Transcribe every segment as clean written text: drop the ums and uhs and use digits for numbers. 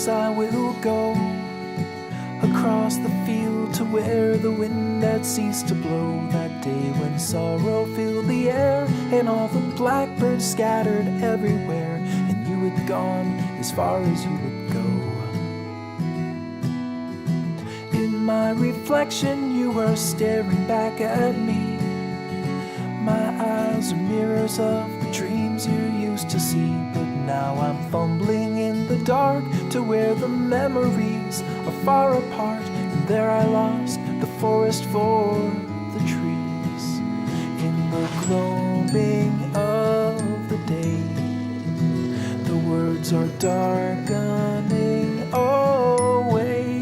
course I will go across the field to where the wind had ceased to blow. That day when sorrow filled the air and all the blackbirds scattered everywhere, and you had gone as far as you would go. In my reflection you were staring back at me. My eyes are mirrors of the dreams you used to see, but now I'm fumbling in the dark to where the memories are far apart, and there I lost the forest for the trees. In the gloaming of the day, the words are darkening away.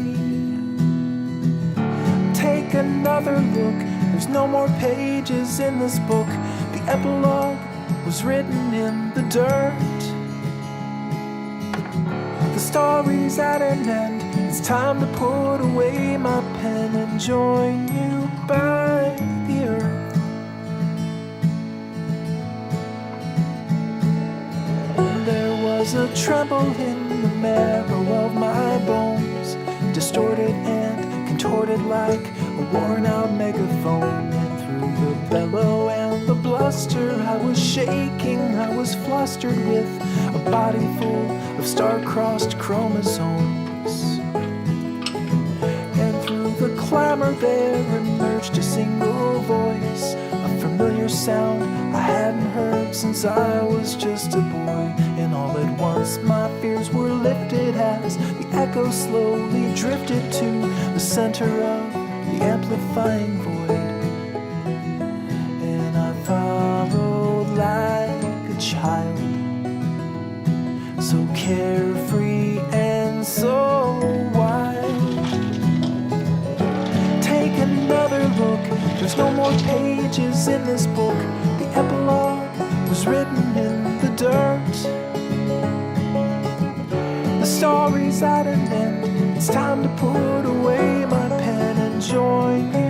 Take another look, there's no more pages in this book. The epilogue was written in the dirt. The story's at an end. It's time to put away my pen and join you by the earth. There was a tremble in the marrow of my bones, distorted and contorted like a worn-out megaphone. And through the bellow and the bluster, I was shaking, I was flustered with a body full of star-crossed chromosomes. And through the clamor there emerged a single voice, a familiar sound I hadn't heard since I was just a boy. And all at once my fears were lifted as the echo slowly drifted to the center of the amplifying void. And I followed like a child, so carefree and so wild. Take another look, there's no more pages in this book. The epilogue was written in the dirt. The story's at an end. It's time to put away my pen and join you